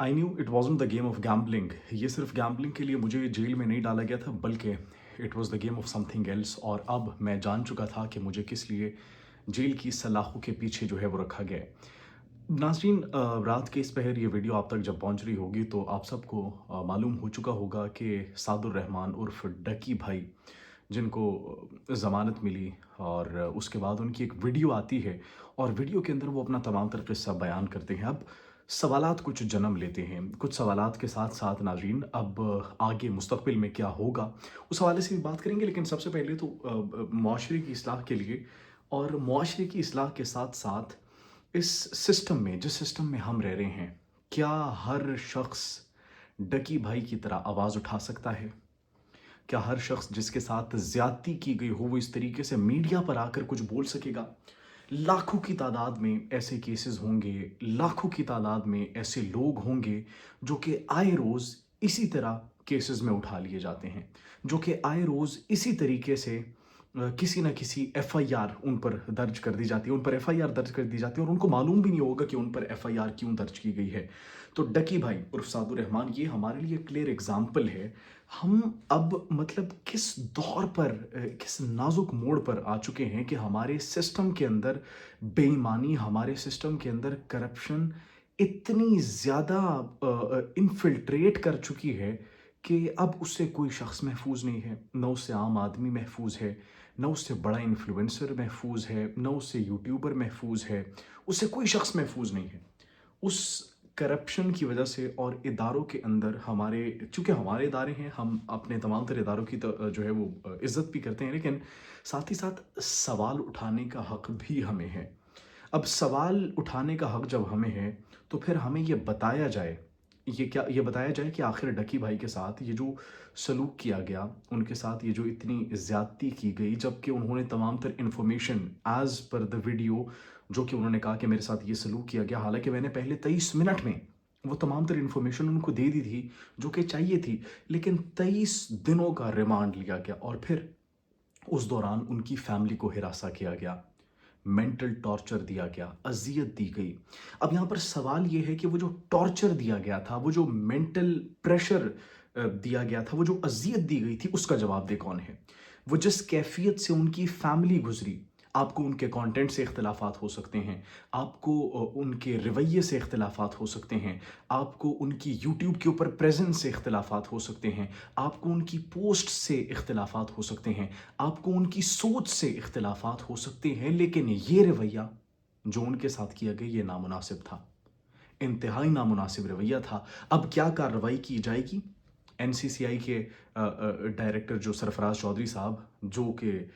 I knew it wasn't the game of gambling. ये सिर्फ gambling के लिए मुझे जेल में नहीं डाला गया था, बल्कि it was the game of something else. और अब मैं जान चुका था कि मुझे किस लिए जेल की सलाखों के पीछे जो है वो रखा गया है। नाज़रीन, रात के इस पहर ये वीडियो आप तक जब पहुंच रही होगी तो आप सबको मालूम हो चुका होगा कि सादुर रहमान उर्फ डकी भाई, जिनको ज़मानत मिली और उसके बाद उनकी एक वीडियो आती है और वीडियो के अंदर वो अपना तमाम तर किस्सा बयान करते हैं। अब सवालात कुछ जन्म लेते हैं, कुछ सवालात के साथ साथ नाज़रीन अब आगे मुस्तक़बिल में क्या होगा उस हवाले से भी बात करेंगे। लेकिन सबसे पहले तो मुआशरे की इस्लाह के लिए और मुआशरे की इस्लाह के साथ साथ इस सिस्टम में, जिस सिस्टम में हम रह रहे हैं, क्या हर शख्स डकी भाई की तरह आवाज़ उठा सकता है? क्या हर शख्स जिसके साथ ज़्यादती की गई हो वो इस तरीके से मीडिया पर आकर कुछ बोल सकेगा? लाखों की तादाद में ऐसे केसेस होंगे, लाखों की तादाद में ऐसे लोग होंगे जो कि आए रोज़ इसी तरह केसेस में उठा लिए जाते हैं, जो कि आए रोज़ इसी तरीके से किसी न किसी एफआईआर उन पर दर्ज कर दी जाती है, उन पर एफआईआर दर्ज कर दी जाती है और उनको मालूम भी नहीं होगा कि उन पर एफआईआर क्यों दर्ज की गई है। तो डकी भाई उर्फ सादुर रहमान ये हमारे लिए क्लियर एग्जाम्पल है। हम अब मतलब किस दौर पर, किस नाजुक मोड़ पर आ चुके हैं कि हमारे सिस्टम के अंदर बेईमानी, हमारे सिस्टम के अंदर करप्शन इतनी ज़्यादा इन्फिल्ट्रेट कर चुकी है कि अब उससे कोई शख्स महफूज नहीं है। न उससे आम आदमी महफूज है, न उससे बड़ा इन्फ्लुएंसर महफूज है, न उससे यूट्यूबर महफूज है, उससे कोई शख्स महफूज नहीं है। उस करप्शन की वजह से और इदारों के अंदर हमारे, चूँकि हमारे इदारे हैं, हम अपने तमाम तर इदारों की तो जो है वो इज़्ज़त भी करते हैं, लेकिन साथ ही साथ सवाल उठाने का हक़ भी हमें है। अब सवाल उठाने का हक़ जब हमें है, तो फिर हमें ये बताया जाए, ये बताया जाए कि आखिर डकी भाई के साथ ये जो सलूक किया गया, उनके साथ ये जो इतनी ज़्यादती की गई, जबकि उन्होंने तमाम तर information as per the video, जो कि उन्होंने कहा कि मेरे साथ ये सलूक किया गया, हालाँकि मैंने पहले 23 मिनट में वो तमाम तर इन्फॉर्मेशन उनको दे दी थी, जो कि चाहिए थी, लेकिन 23 दिनों का रिमांड लिया गया और फिर उस दौरान उनकी फैमिली को हिरासा किया गया, मेंटल टॉर्चर दिया गया, अज़ियत दी गई। अब यहाँ पर सवाल ये है कि वो जो टॉर्चर दिया गया था, वो जो मेंटल प्रेशर दिया गया था, वो जो अज़ियत दी गई थी, उसका जवाबदेह कौन है? वो जिस कैफ़ियत से उनकी फ़ैमिली गुज़री, आपको उनके कंटेंट से इख्तिलाफ़ात हो सकते हैं, आपको उनके रवैये से इख्तिलाफ़ात हो सकते हैं, आपको उनकी यूट्यूब के ऊपर प्रेज़ेंस से इख्तिलाफ़ात हो सकते हैं, आपको उनकी पोस्ट से इख्तिलाफ़ात हो सकते हैं, आपको उनकी सोच से इख्तिलाफ़ात हो सकते हैं, लेकिन ये रवैया जो उनके साथ किया गया ये नामुनासिब था, इंतहाई नामुनासिब रवैया था। अब क्या कार्रवाई की जाएगी? एनसीसीआई के डायरेक्टर जो सरफराज चौधरी साहब, जो कि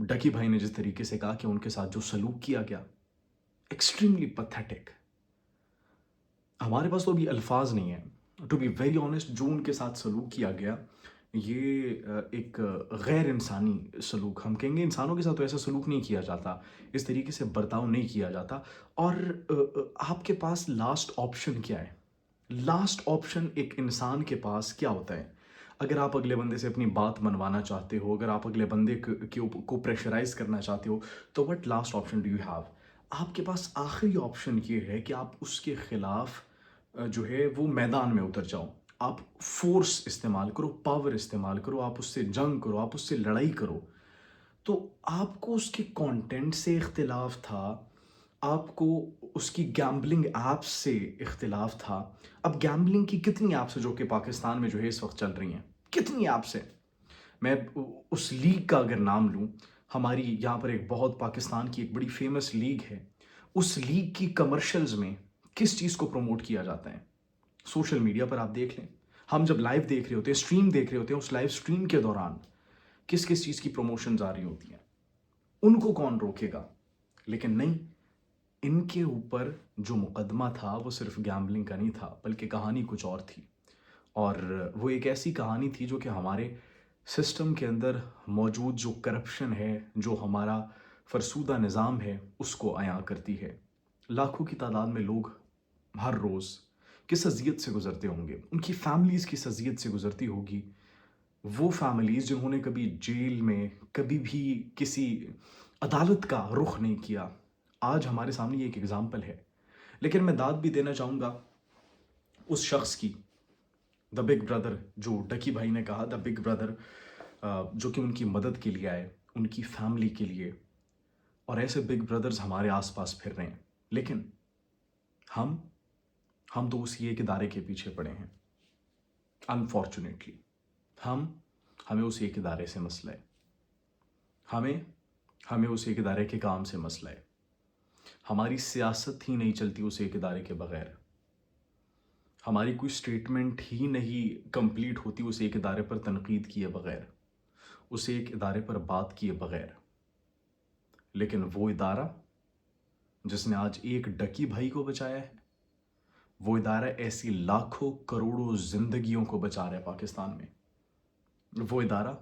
डकी भाई ने जिस तरीके से कहा कि उनके साथ जो सलूक किया गया, एक्सट्रीमली पैथेटिक। हमारे पास तो अभी अल्फाज नहीं है, टू बी वेरी ऑनेस्ट। जो उनके साथ सलूक किया गया, ये एक गैर इंसानी सलूक, हम कहेंगे इंसानों के साथ तो ऐसा सलूक नहीं किया जाता, इस तरीके से बर्ताव नहीं किया जाता। और आपके पास लास्ट ऑप्शन क्या है? लास्ट ऑप्शन एक इंसान के पास क्या होता है? अगर आप अगले बंदे से अपनी बात मनवाना चाहते हो, अगर आप अगले बंदे को प्रेशराइज करना चाहते हो, तो what last option do you have? आपके पास आखिरी ऑप्शन ये है कि आप उसके खिलाफ जो है वो मैदान में उतर जाओ, आप फोर्स इस्तेमाल करो, पावर इस्तेमाल करो, आप उससे जंग करो, आप उससे लड़ाई करो। तो आपको उसके कंटेंट से इख्तिलाफ था, आपको उसकी गैम्बलिंग ऐप्स से इख्तिलाफ था। अब गैम्बलिंग की कितनी ऐप्स है जो कि पाकिस्तान में जो है इस वक्त चल रही हैं? कितनी ऐप्स हैं? मैं उस लीग का अगर नाम लूँ, हमारी यहाँ पर एक बहुत, पाकिस्तान की एक बड़ी फेमस लीग है, उस लीग की कमर्शियल्स में किस चीज़ को प्रमोट किया जाता है? सोशल मीडिया पर आप देख लें, हम जब लाइव देख रहे होते हैं, स्ट्रीम देख रहे होते हैं, उस लाइव स्ट्रीम के दौरान किस किस चीज़ की प्रमोशंस आ रही होती हैं, उनको कौन रोकेगा? लेकिन नहीं, इनके ऊपर जो मुकदमा था वो सिर्फ गैम्बलिंग का नहीं था, बल्कि कहानी कुछ और थी। और वो एक ऐसी कहानी थी जो कि हमारे सिस्टम के अंदर मौजूद जो करप्शन है, जो हमारा फरसूदा निज़ाम है, उसको अयां करती है। लाखों की तादाद में लोग हर रोज़ किस अज़ियत से गुज़रते होंगे, उनकी फैमिलीज़ किस अज़ियत से गुज़रती होगी। वो फैमिलीज़ जिन्होंने कभी जेल में, कभी भी किसी अदालत का रुख नहीं किया, आज हमारे सामने ये एक एग्ज़ाम्पल है। लेकिन मैं दाद भी देना चाहूँगा اس شخص کی، دا بگ بردر، جو ڈکی بھائی نے کہا، دا بگ بردر جو کہ ان کی مدد کے لیے آئے، ان کی فیملی کے لیے، اور ایسے بگ بردرز ہمارے آس پاس پھر رہے ہیں، لیکن ہم تو اسی ایک ادارے کے پیچھے پڑے ہیں. انفارچونیٹلی ہمیں اس ایک ادارے سے مسئلہ ہے، ہمیں اس ایک ادارے کے کام سے مسئلہ ہے. ہماری سیاست ہی نہیں چلتی اس ایک ادارے کے بغیر، ہماری کوئی سٹیٹمنٹ ہی نہیں کمپلیٹ ہوتی اس ایک ادارے پر تنقید کیے بغیر، اس ایک ادارے پر بات کیے بغیر. لیکن وہ ادارہ جس نے آج ایک ڈکی بھائی کو بچایا ہے، وہ ادارہ ایسی لاکھوں کروڑوں زندگیوں کو بچا رہا ہے پاکستان میں. وہ ادارہ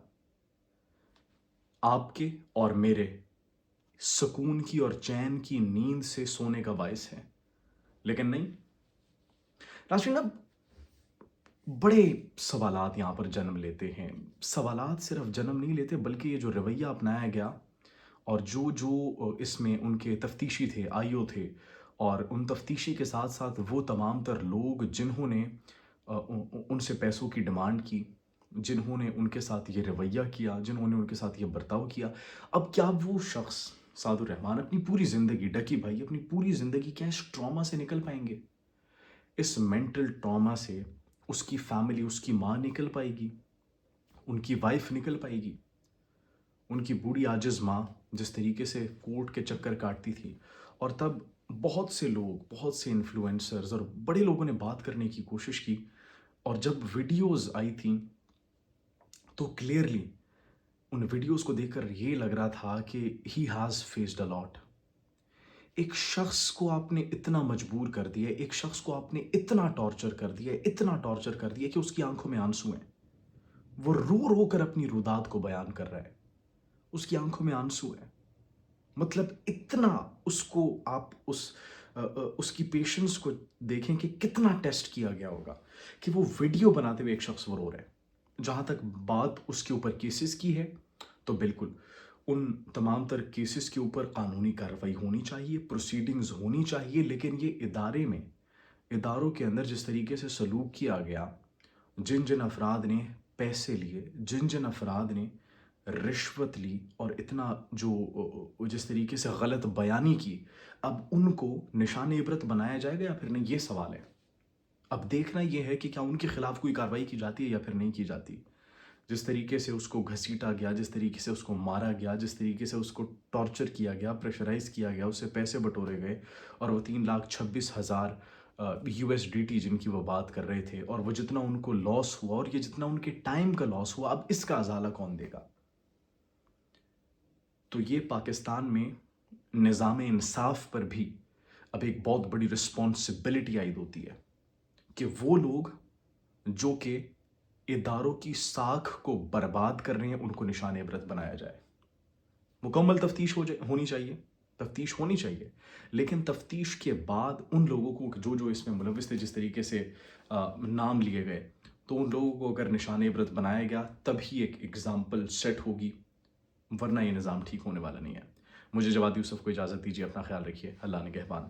آپ کے اور میرے سکون کی اور چین کی نیند سے سونے کا باعث ہے. لیکن نہیں، ناظرین، اب بڑے سوالات یہاں پر جنم لیتے ہیں. سوالات صرف جنم نہیں لیتے، بلکہ یہ جو رویہ اپنایا گیا اور جو اس میں ان کے تفتیشی تھے، آئیو تھے، اور ان تفتیشی کے ساتھ ساتھ وہ تمام تر لوگ جنہوں نے ان سے پیسوں کی ڈیمانڈ کی، جنہوں نے ان کے ساتھ یہ رویہ کیا، جنہوں نے ان کے ساتھ یہ برتاؤ کیا، اب کیا وہ شخص سعد الرحمان اپنی پوری زندگی، ڈکی بھائی اپنی پوری زندگی کیا اس ٹراما سے نکل پائیں گے؟ اس مینٹل ٹراما سے اس کی فیملی، اس کی ماں نکل پائے گی، ان کی وائف نکل پائے گی، ان کی بوڑھی عاجز ماں جس طریقے سے کورٹ کے چکر کاٹتی تھی. اور تب بہت سے لوگ، بہت سے انفلوئنسرز اور بڑے لوگوں نے بات کرنے کی کوشش کی، اور جب ویڈیوز آئی تھیں تو کلیئرلی ان ویڈیوز کو دیکھ کر یہ لگ رہا تھا کہ ہی ہیز فیسڈ اے لاٹ. ایک شخص کو آپ نے اتنا مجبور کر دیا، ایک شخص کو آپ نے اتنا ٹارچر کر دیا، اتنا ٹارچر کر دیا کہ اس کی آنکھوں میں آنسو ہیں. وہ رو رو کر اپنی روداد کو بیان کر رہا ہے، اس کی آنکھوں میں آنسو ہے. مطلب اتنا اس کو آپ اس کی پیشنس کو دیکھیں کہ کتنا ٹیسٹ کیا گیا ہوگا کہ وہ ویڈیو بناتے ہوئے ایک شخص وہ رو رہا ہے. جہاں تک بات اس کے اوپر کیسز کی ہے تو بالکل ان تمام تر کیسز کے اوپر قانونی کارروائی ہونی چاہیے، پروسیڈنگز ہونی چاہیے. لیکن یہ اداروں کے اندر جس طریقے سے سلوک کیا گیا، جن افراد نے پیسے لیے، جن افراد نے رشوت لی، اور اتنا جس طریقے سے غلط بیانی کی، اب ان کو نشان عبرت بنایا جائے گا یا پھر نہیں، یہ سوال ہے. اب دیکھنا یہ ہے کہ کیا ان کے خلاف کوئی کارروائی کی جاتی ہے یا پھر نہیں کی جاتی. جس طریقے سے اس کو گھسیٹا گیا، جس طریقے سے اس کو مارا گیا، جس طریقے سے اس کو ٹارچر کیا گیا، پریشرائز کیا گیا، اس سے پیسے بٹورے گئے، اور وہ 3,26,000 USDT جن کی وہ بات کر رہے تھے، اور وہ جتنا ان کو لاس ہوا اور یہ جتنا ان کے ٹائم کا لاس ہوا، اب اس کا ازالہ کون دے گا؟ تو یہ پاکستان میں نظام انصاف پر بھی اب ایک بہت بڑی رسپانسبلٹی عائد ہوتی ہے کہ وہ لوگ جو کہ اداروں کی ساکھ کو برباد کر رہے ہیں، ان کو نشان عبرت بنایا جائے. مکمل تفتیش ہونی چاہیے، لیکن تفتیش کے بعد ان لوگوں کو جو اس میں ملوث تھے، جس طریقے سے نام لیے گئے، تو ان لوگوں کو اگر نشان عبرت بنایا گیا تب ہی ایک ایگزامپل سیٹ ہوگی، ورنہ یہ نظام ٹھیک ہونے والا نہیں ہے. مجھے جواد یوسف کو اجازت دیجیے، اپنا خیال رکھیے، اللہ نگہبان.